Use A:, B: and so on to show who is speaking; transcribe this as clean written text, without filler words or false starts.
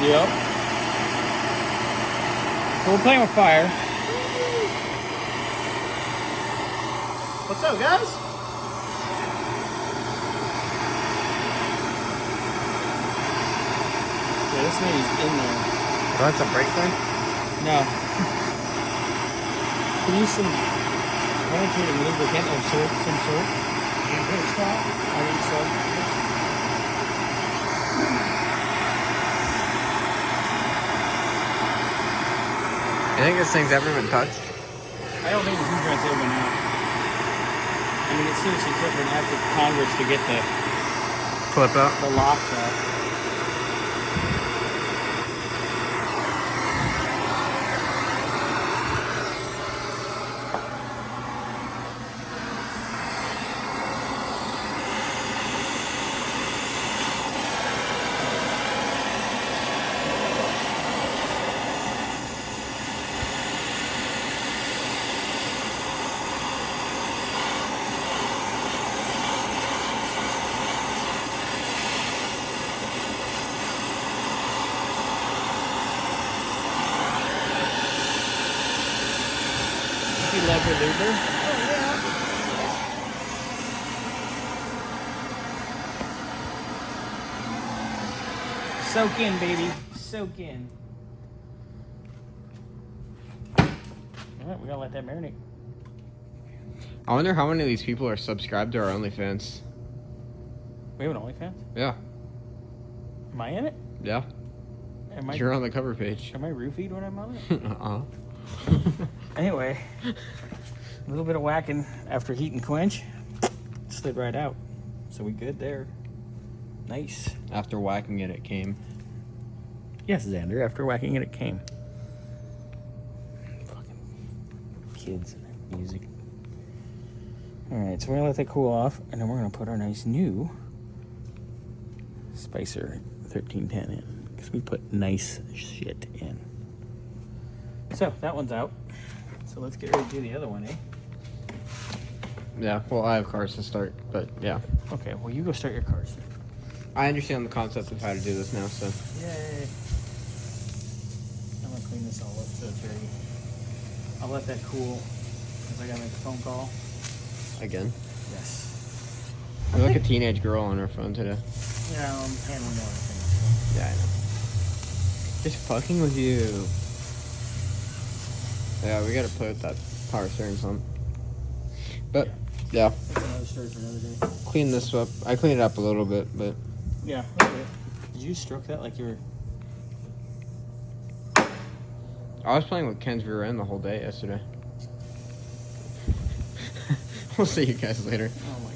A: Yep. So we're playing with fire.
B: What's up, guys?
A: Yeah, this lady's in there.
B: Oh, that's a brake thing?
A: No. Can you use some penetrating lubricant of some sort? I think so.
B: You think this thing's ever been touched?
A: I don't think the blueprint's ever been out. I mean, it seriously took an act of Congress to get the
B: Flip out?
A: the locks out. You love your luber?
B: Oh, yeah.
A: Soak in, baby. Soak in. Alright, we gotta let that marinate.
B: I wonder how many of these people are subscribed to our OnlyFans.
A: We have an OnlyFans?
B: Yeah.
A: Am I in it?
B: Yeah.
A: Am I,
B: You're on the cover page.
A: am I roofied when I'm on it?
B: Uh-uh.
A: Anyway, a little bit of whacking after heat and quench. Slid right out. So we good there. Nice.
B: After whacking it, it came.
A: Yes, Xander, after whacking it, it came. Fucking kids and their music. Alright, so we're gonna let that cool off, and then we're gonna put our nice new Spicer 1310 in. Because we put nice shit in. So, that one's out. So let's get ready to do the other one, eh?
B: Yeah, well, I have cars to start, but yeah.
A: Okay, well, you go start your cars.
B: I understand the concept of how to do this now, so.
A: Yay. I'm gonna clean this all up so it's ready. I'll let that cool, because I gotta make a phone call.
B: Again.
A: Yes.
B: You're like a teenage girl on her phone today.
A: Yeah, I'm handling more things.
B: Yeah, I know. Just fucking with you. Yeah, we gotta play with that power steering some. But, yeah.
A: That's another story for another day.
B: Clean this up. I cleaned it up a little bit, but.
A: Yeah, okay. Did you stroke that like you were...
B: I was playing with Ken's rear end the whole day yesterday. We'll see you guys later.
A: Oh my